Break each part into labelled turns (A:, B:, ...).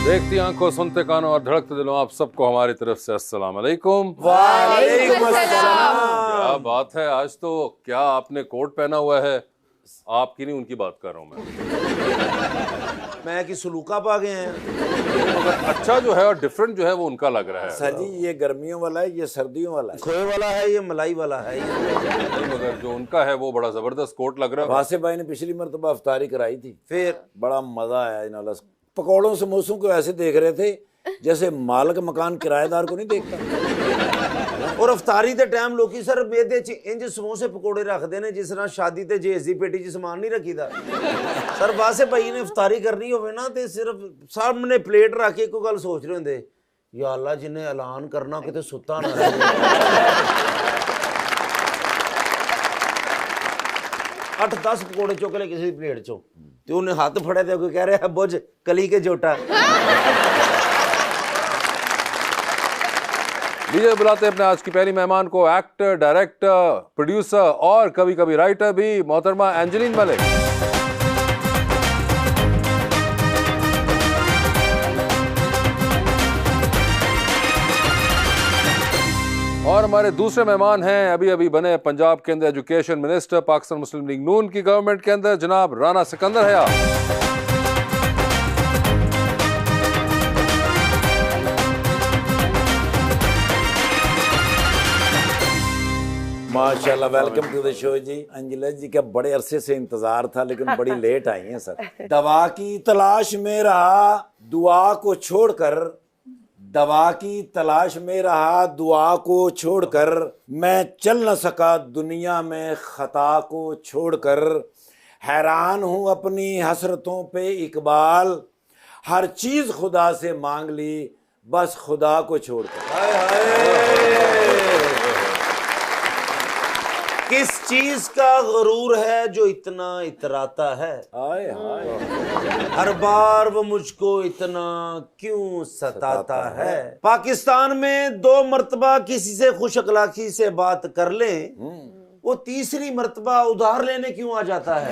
A: देखती आंखों, सुनते कानों और धड़कते दिलों, आप सबको हमारी तरफ से अस्सलाम वालेकुम।
B: वालेकुम अस्सलाम।
A: क्या बात है, आज तो क्या आपने कोट पहना हुआ है। आपकी नहीं, उनकी बात कर रहा हूँ
B: मैं कि सलूका पा गए हैं।
A: मगर अच्छा जो है और डिफरेंट जो है वो उनका लग रहा है।
C: सर जी ये गर्मियों वाला है, ये सर्दियों वाला है।
B: खोए वाला है, ये मलाई वाला है।
A: मगर जो उनका है वो बड़ा जबरदस्त कोट लग रहा है।
C: वासे भाई ने पिछली मरतबा अफ्तारी कराई थी,
B: फिर
C: बड़ा मजा आया। इन्होंने पकौड़ों समोसों को ऐसे देख रहे थे जैसे मालिक मकान किराएदार को नहीं देखता।
B: और अफतारी के टाइम लोग सर बेदे च इंज समोसे पकौड़े रखते हैं जिस तरह शादी ते जेस दी पेटी च समान नहीं रखीदा। सर वासे भाई ने अफतारी करनी होवे ना ते सिर्फ सामने प्लेट रख के कोई गल सोच रहे होंदे, या अल्लाह जिन्हें ऐलान करना किते सुता ना रहे। 8-10 पकौड़े चुक ले किसी प्लेट चो ते उन्हें हाथ फड़े थे, कोई कह रहा है बुझ कली के जोटा।
A: लीजिए बुलाते हैं अपने आज की पहली मेहमान को, एक्टर, डायरेक्टर, प्रोड्यूसर और कभी कभी राइटर भी, मोहतरमा एंजेलिन मलिक। और हमारे दूसरे मेहमान हैं, अभी अभी बने पंजाब के अंदर एजुकेशन मिनिस्टर, पाकिस्तान मुस्लिम लीग नून की गवर्नमेंट के अंदर, जनाब राना सिकंदर हया।
C: माशाल्लाह, वेलकम टू द शो जी। अंजला जी का बड़े अरसे से इंतजार था लेकिन बड़ी लेट आई हैं सर। दवा की तलाश में रहा दुआ को छोड़कर, दवा की तलाश में रहा दुआ को छोड़कर, मैं चल न सका दुनिया में खता को छोड़कर, हैरान हूँ अपनी हसरतों पे इकबाल, हर चीज खुदा से मांग ली बस खुदा को छोड़कर।
B: किस चीज का गरूर है जो इतना इतराता है,
C: हाय हाय
B: हर बार वो मुझको इतना क्यों सताता है। पाकिस्तान में 2 मर्तबा किसी से खुश अखलाकी से बात कर ले, वो तीसरी मर्तबा उधार लेने क्यों आ जाता है।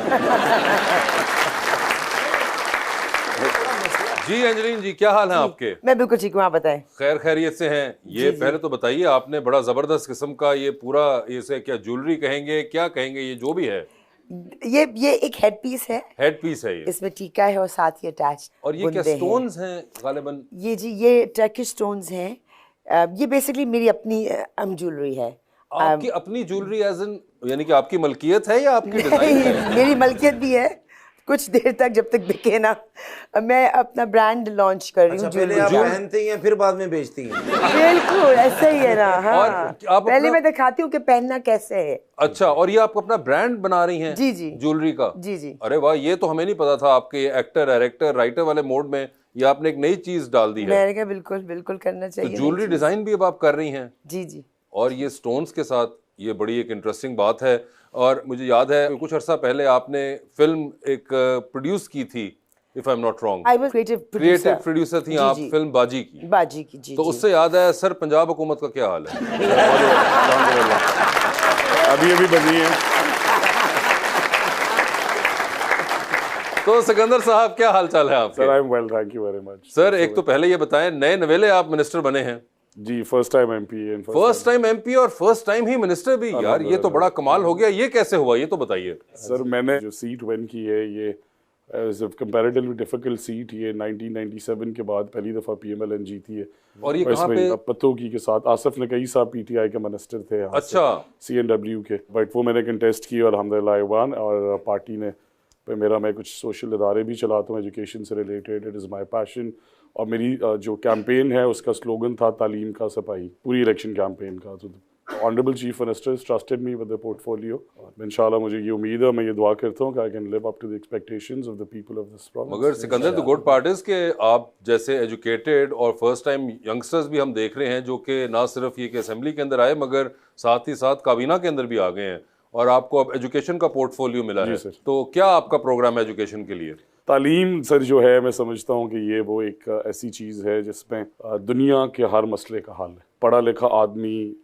A: जी अंजलिन जी, क्या हाल है आपके?
D: मैं बिल्कुल ठीक हूँ, आप बताएं।
A: खैर खैरियत से हैं। ये पहले तो बताइए, आपने बड़ा जबरदस्त किस्म का ये पूरा, इसे क्या ज्वेलरी कहेंगे, क्या कहेंगे, ये जो भी है,
D: ये एक हेड पीस है।
A: हेड पीस है ये,
D: इसमें टीका है और साथ ही अटैच
A: और ये क्या स्टोन्स हैं गालिबन?
D: ये जी ये टर्किश स्टोन्स हैं। ये बेसिकली मेरी अपनी ज्वेलरी है।
A: आपकी अपनी ज्वेलरी एज इन, यानी कि आपकी मलकियत है या आपकी डिजाइन है?
D: मेरी मलकियत भी है, कुछ देर तक जब तक बिके ना। मैं अपना ब्रांड लॉन्च कर रही हूँ।
B: पहले आप पहनती हैं फिर बाद में बेचती हैं।
D: बिल्कुल ऐसा ही है ना। हाँ,
A: और आप
D: पहले मैं दिखाती हूँ कि पहनना कैसे है।
A: अच्छा, और ये आप अपना ब्रांड बना रही हैं?
D: जी जी
A: ज्वेलरी का?
D: जी जी।
A: अरे वाह, ये तो हमें नहीं पता था। आपके एक्टर, डायरेक्टर, राइटर वाले मोड में ये आपने एक नई चीज डाल दी है।
D: मैंने कहा बिल्कुल बिल्कुल करना
A: तो
D: चाहिए।
A: ज्वेलरी डिजाइन भी अब आप कर रही हैं?
D: जी जी।
A: और ये स्टोन्स के साथ, ये बड़ी एक इंटरेस्टिंग बात है। और मुझे याद है कुछ अर्सा पहले आपने फिल्म एक प्रोड्यूस की थी, if I am not wrong.
D: I was creative
A: producer थी आप फिल्म बाजी की।
D: बाजी की जी।
A: तो उससे याद है सर, पंजाब हुकूमत का क्या हाल है?
E: अभी अभी बनी है।
A: तो सिकंदर साहब, क्या हाल चाल है आपके?
E: Sir I am well, thank you very much.
A: Sir एक तो पहले ये बताएं, नए नवेले आप मिनिस्टर बने हैं
E: जी, फर्स्ट टाइम एमपी है।
A: फर्स्ट टाइम एमपी और फर्स्ट टाइम ही मिनिस्टर भी। यार ये तो बड़ा कमाल हो गया, ये कैसे हुआ, ये तो बताइए।
E: सर मैंने जो सीट विन की है, ये कंपैरेटिवली डिफिकल्ट सीट, ये 1997 के बाद पहली दफा पीएमएलएन जीती है।
A: और ये कहाँ पे?
E: पत्तोकी के साथ। आसिफ नकवी साहब पीटीआई के मिनिस्टर थे।
A: अच्छा।
E: सीएनडब्ल्यू के, बट वो मैंने कंटेस्ट की और अल्हम्दुलिल्लाह वन, और पार्टी ने मेरा, मैं कुछ सोशल इदारे भी चलाता हूँ एजुकेशन से related, it is my passion. और मेरी जो कैंपेन है उसका स्लोगन था तालीम का सिपाही, पूरी इलेक्शन कैंपेन का। तो honourable chief minister trusted me with the portfolio. इंशाल्लाह मुझे ये उम्मीद है, मैं ये दुआ करता हूँ कि I can live up to the expectations of the people of this province.
A: मगर Sikandar, the good part is के आप जैसे एजुकेटेड और फर्स्ट टाइम यंगस्टर्स भी हम देख रहे हैं जो कि ना सिर्फ ये कि असेंबली के अंदर आए मगर साथ ही साथ काबीना के अंदर भी आ गए हैं, और आपको अब एजुकेशन का पोर्टफोलियो मिला है। तो क्या आपका प्रोग्राम है एजुकेशन के लिए?
E: तालीम सर जो है, मैं समझता हूँ कि ये वो एक ऐसी चीज़ है जिसमें दुनिया के हर मसले का हल है। पढ़ा लिखा आदमी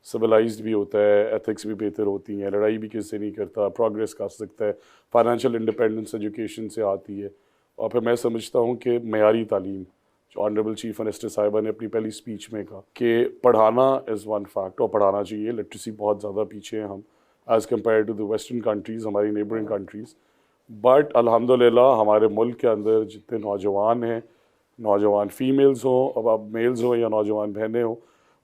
E: सिविलाइज्ड भी होता है, एथिक्स भी बेहतर होती हैं, लड़ाई भी किससे नहीं करता, प्रोग्रेस कर सकता है, फाइनेंशियल इंडिपेंडेंस एजुकेशन से आती है। और फिर मैं समझता हूँ कि मयारी तालीम जो ऑनरेबल चीफ मिनिस्टर साहिबा ने अपनी पहली स्पीच में कहा कि पढ़ाना इज़ वन फैक्ट, और पढ़ाना चाहिए। लिटरेसी बहुत ज़्यादा पीछे हैं हम as compared to the western countries, हमारी नेबरिंग कंट्रीज़। बट अल्हम्दुलिल्लाह हमारे मुल्क के अंदर जितने नौजवान हैं, नौजवान फीमेल्स हों, अब मेल्स हों या नौजवान बहनें हों,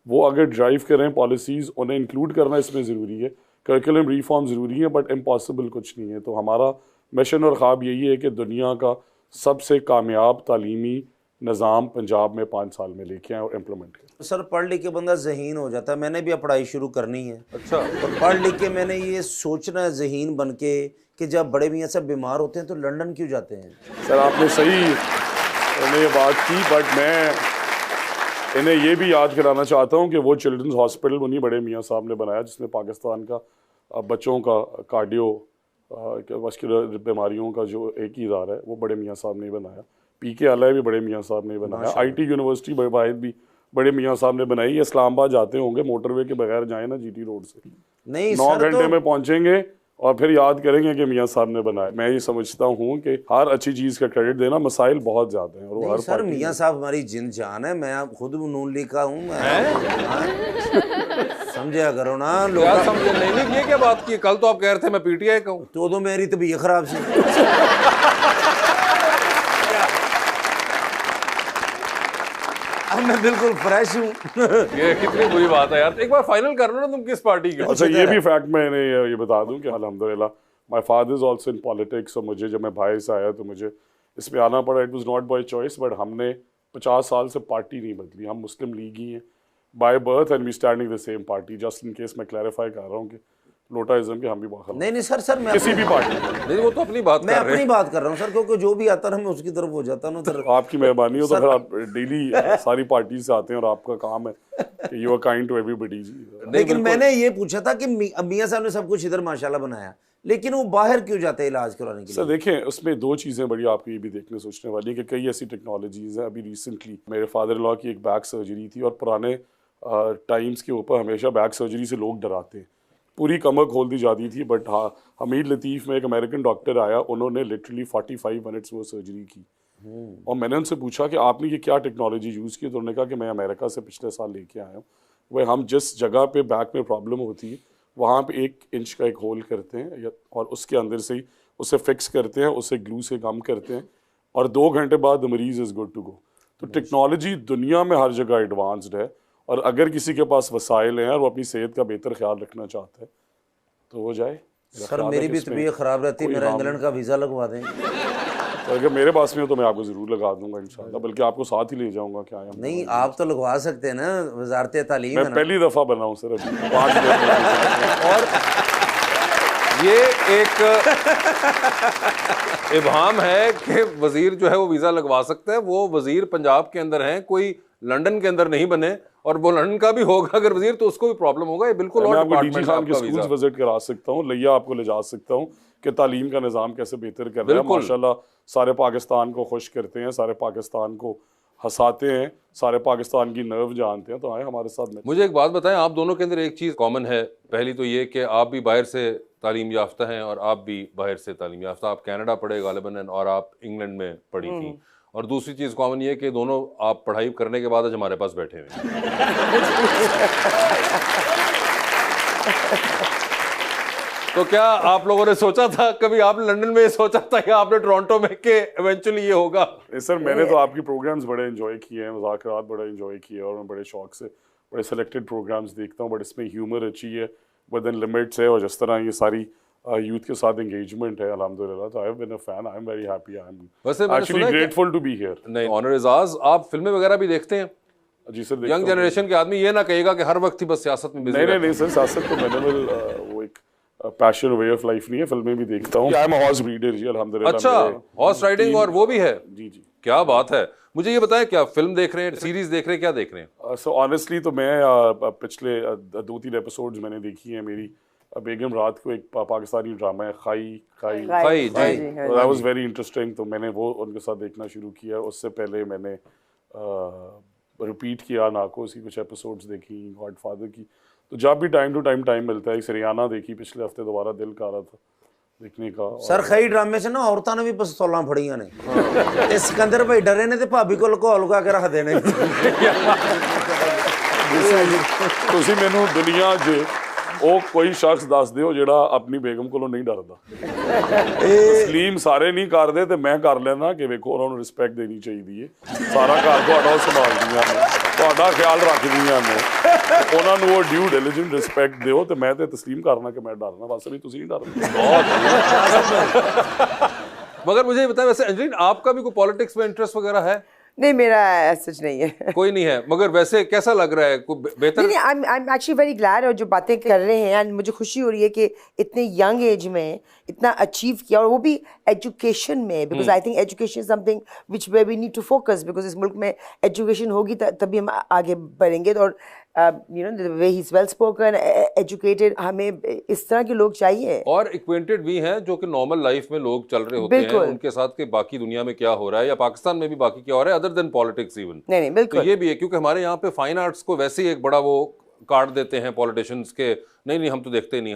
E: वो अगर ड्राइव करें पॉलिसीज़, उन्हें इंक्लूड करना इसमें ज़रूरी है। करिकुलम रिफॉर्म ज़रूरी है बट इम्पॉसिबल कुछ नहीं है। तो हमारा मिशन और ख्वाब यही है कि दुनिया का सबसे कामयाब तालीमी निज़ाम पंजाब में 5 साल में लेके आए और इम्प्लीमेंट करें।
B: सर पढ़ लिख के बंदा ज़हीन हो जाता है। मैंने भी अब पढ़ाई शुरू करनी है।
A: अच्छा,
B: और पढ़ लिख के मैंने ये सोचना है ज़हीन बन के कि जब बड़े मियाँ सब बीमार होते हैं तो लंदन क्यों जाते हैं।
E: सर आपने सही इन्हें ये बात की, बट मैं इन्हें ये भी याद कराना चाहता हूँ कि वो चिल्ड्रंस हॉस्पिटल उन्हीं बड़े मियाँ साहब ने बनाया जिसने पाकिस्तान का बच्चों का कार्डियो वास्कुलर बीमारियों का जो एक ही इदारा है वो बड़े मियाँ साहब ने बनाया। पीके आला भी बड़े मियाँ साहब ने बनाया। आईटी यूनिवर्सिटी वाहिद भी बड़े मियाँ साहब ने बनाई। इस्लामाबाद जाते होंगे मोटरवे के बगैर जाए ना जीटी रोड से,
B: नहीं
E: 9
B: सर,
E: घंटे में पहुंचेंगे और फिर याद करेंगे कि मियाँ साहब ने बनाया। मैं ये समझता हूँ कि हर अच्छी चीज़ का क्रेडिट देना, मसाइल बहुत ज़्यादा हैं और वो हर
B: सर मियाँ साहब हमारी जिन जान है। मैं खुद नून लीग का हूँ। समझा करो ना लोग।
A: क्या समझे? नहीं, ये क्या बात की? कल तो आप कह रहे थे मैं पीटीआई का हूँ।
B: तो मेरी तबीयत खराब सी। अब मैं बिल्कुल फ्रेश हूँ।
A: ये कितनी बुरी बात है यार। एक बार फाइनल कर लो ना, तुम किस पार्टी के हो?
E: अच्छा ये भी फैक्ट मैंने ये बता दूं कि अल्हम्दुलिल्लाह my father is also in politics. और मुझे जब मैं बाहर से आया तो मुझे इसमें आना पड़ा। It was not by choice, but हमने 50 साल से पार्टी नहीं बदली। हम मुस्लिम लीग ही हैं by birth and we standing the same party. Just in case मैं क्लैरिफाई कर रहा हूँ कि लोटाइज्म के हम भी बहुत
B: नहीं सर मैं
E: किसी भी पार्टी
A: नहीं, वो तो अपनी बात
B: मैं
A: कर रहे
B: अपनी
A: हैं।
B: बात कर रहा हूँ सर, क्योंकि जो भी आता है मैं उसकी तरफ हो जाता हूँ। सर
E: आपकी मेहरबानी हो तो फिर आप डेली सारी पार्टी से आते हैं और आपका काम है कि you are kind to everybody जी।
B: लेकिन मैंने ये पूछा था कि मियाँ साहब ने सब कुछ इधर माशाल्लाह बनाया, लेकिन वो बाहर क्यों जाते हैं इलाज करवाने के
E: सर
B: लिए?
E: देखें उसमें 2 चीज़ें बड़ी आपको ये भी देखने सोचने वाली है कि कई ऐसी टेक्नोलॉजीज़ हैं। अभी रिसेंटली मेरे फादर लॉ की एक बैक सर्जरी थी और पुराने टाइम्स के ऊपर हमेशा बैक सर्जरी से लोग डराते हैं, पूरी कमर खोल दी जाती थी। बट हाँ, हमीद लतीफ़ में एक अमेरिकन डॉक्टर आया, उन्होंने लिटरली 45 मिनट्स वो सर्जरी की। और मैंने उनसे पूछा कि आपने ये क्या टेक्नोलॉजी यूज़ की, तो उन्होंने कहा कि मैं अमेरिका से पिछले साल लेके आया हूँ। वह हम जिस जगह पे बैक में प्रॉब्लम होती है वहाँ पे 1 इंच का एक होल करते हैं और उसके अंदर से ही उसे फिक्स करते हैं, उसे ग्लू से गम करते हैं और 2 घंटे बाद मरीज इज़ गुड टू गो। तो टेक्नोलॉजी दुनिया में हर जगह एडवांस्ड है और अगर किसी के पास वसाइल हैं और वो अपनी सेहत का बेहतर ख्याल रखना चाहता है तो वो जाए।
B: सर मेरी भी तबीयत खराब रहती है, मेरा इंग्लैंड का वीज़ा लगवा दें।
E: तो अगर मेरे पास में हो तो मैं आपको ज़रूर लगा दूंगा इंशाल्लाह, बल्कि आपको साथ ही ले जाऊंगा। क्या है
B: नहीं आप तो लगवा सकते हैं ना, वजारत तालीम है
E: मैं
B: ना।
E: पहली दफ़ा बना हूँ सर अभी 5 मिनट।
A: और ये एक इबाम है कि वजीर जो है वो वीज़ा लगवा सकता है। वो वजीर पंजाब के अंदर हैं, कोई लंदन के अंदर नहीं बने। और वो लंदन का भी होगा अगर वजीर तो उसको भी प्रॉब्लम होगा। ये बिल्कुल
E: मैं
A: और
E: आपको
A: डिपार्टमेंट
E: डीजी
A: है
E: खान के
A: आपका
E: स्कूल्स
A: वीज़ा।
E: विजिट करा सकता हूँ, लिया आपको ले जा सकता हूँ कि तालीम का निज़ाम कैसे बेहतर कर रहा है।
A: बिल्कुल।
E: माशाल्लाह सारे पाकिस्तान को खुश करते हैं, सारे पाकिस्तान को हंसाते हैं, सारे पाकिस्तान की नर्व जानते हैं। तो आए हमारे साथ में।
A: मुझे एक बात बताएं, आप दोनों के अंदर एक चीज़ कॉमन है। पहली तो ये कि आप भी बाहर से तालीम याफ्ता हैं और आप भी बाहर से तालीम याफ्ता। आप कनाडा पढ़े गालिबन और आप इंग्लैंड में पढ़ी थी। और दूसरी चीज़ कॉमन ये कि दोनों आप पढ़ाई करने के बाद आज हमारे पास बैठे हुए हैं। तो क्या आप लोगों ने सोचा था कभी, आपने लंदन में ये सोचा था या आपने टोरंटो में कि इवेंचुअली ये होगा?
E: सर मैंने तो आपकी प्रोग्राम्स बड़े एंजॉय किए हैं, मुज़ाकरात बड़े एंजॉय किए और मैं बड़े शौक से बड़े सेलेक्टेड प्रोग्राम्स देखता हूँ। बट इसमें ह्यूमर अच्छी है, बट देन लिमिट्स है और जिस तरह ये सारी यूथ के साथ एंगेजमेंट है अल्हम्दुलिल्लाह। तो I have been a fan, I am very happy, I am
A: वैसे मैंने
E: एक्चुअली
A: सुना है कि-
E: ग्रेटफुल टू बी हियर।
A: नहीं ऑनर एजाज, आप फिल्में वगैरह भी देखते हैं?
E: जी सर,
A: यंग जनरेशन के आदमी ये ना कहेगा कि हर वक्त ही बस सियासत में बिजी
E: नहीं
A: रहता
E: नहीं सर, सियासत तो मैंने वो एक पैशन वे ऑफ लाइफ नहीं है, फिल्में भी देखता हूँ। I am a horse breeder जी
A: है।
E: अल्हम्दुलिल्लाह।
A: अच्छा, हॉर्स राइडिंग और वो भी है?
E: जी जी।
A: क्या बात है। मुझे ये बताएं, क्या फिल्म देख रहे हैं, सीरीज देख रहे हैं, क्या देख रहे हैं?
E: सो ऑनेस्टली तो मैं पिछले 2-3 एपिसोड्स मैंने देखी हैं। मेरी बेगम रात को एक पाकिस्तानी ड्रामा है खाई खाई,
A: खाई,
D: हाँ
A: जी।
D: जी, हाँ
E: दैट वाज वेरी इंटरेस्टिंग। तो मैंने वो उनके साथ देखना शुरू किया। उससे पहले मैंने रिपीट किया नाकोस की कुछ एपिसोड्स देखी, गॉडफादर की। तो जब भी टाइम टू टाइम मिलता है, एक सरियाना देखी पिछले हफ्ते, दोबारा दिल कर रहा था देखने का।
B: सर कई ड्रामे से ना औरतां ने भी पिस्तौलां फड़ियां ने ते सिकंदर भाई डरे ने ते भाभी को लुका के रख देने।
E: ਤੁਸੀਂ ਮੈਨੂੰ ਦੁਨੀਆ 'ਚ ਉਹ ਕੋਈ ਸ਼ਖਸ ਦੱਸ ਦਿਓ ਜਿਹੜਾ ਆਪਣੀ ਬੇਗਮ ਕੋਲੋਂ ਨਹੀਂ ਡਰਦਾ। ਤਸਲੀਮ ਸਾਰੇ ਨਹੀਂ ਕਰਦੇ ਤੇ ਮੈਂ ਕਰ ਲੈਣਾ ਕਿ ਵੇਖੋ ਉਹਨਾਂ ਨੂੰ ਰਿਸਪੈਕਟ ਦੇਣੀ ਚਾਹੀਦੀ ਹੈ। ਸਾਰਾ ਘਰ ਤੁਹਾਡਾ ਸੰਭਾਲਦੀਆਂ ਨੇ, ਤੁਹਾਡਾ ਖਿਆਲ ਰੱਖਦੀਆਂ ਨੇ, ਉਹਨਾਂ ਨੂੰ ਉਹ ਡਿਊ ਡਿਲੀਜੈਂਟ ਰਿਸਪੈਕਟ ਦਿਓ ਤੇ ਮੈਂ ਤੇ ਤਸਲੀਮ ਕਰਨਾ कि मैं डरना बस भी ਤੁਸੀਂ नहीं डरना।
A: मगर मुझे ये बताएं, वैसे एंजेलिन आपका भी कोई पॉलिटिक्स में इंटरेस्ट वगैरह है?
D: नहीं, मेरा सच नहीं है।
A: कोई नहीं है, मगर वैसे कैसा लग रहा है, कोई बेहतर?
D: नहीं, I am actually very glad, और जो बातें कर रहे हैं एंड मुझे खुशी हो रही है कि इतने यंग एज में इतना अचीव किया, और वो भी एजुकेशन में, because I think education is something which way we need to focus, because इस मुल्क में एजुकेशन होगी तभी हम आगे बढ़ेंगे। और you know the way he is well spoken, educated, हमें इस तरह के लोग चाहिए।
A: और एक्वेंटेड भी हैं जो कि नॉर्मल लाइफ में लोग चल रहे होते हैं, उनके साथ के बाकी दुनिया में क्या हो रहा है या पाकिस्तान में भी बाकी क्या हो रहा है अदर देन पॉलिटिक्स इवन।
D: नहीं, बिल्कुल।
A: तो ये भी है, क्योंकि हमारे यहाँ पे फाइन आर्ट्स को वैसे ही एक बड़ा वो कार्ड देते हैं पॉलिटिशियंस के, नहीं हम तो देखते ही नहीं।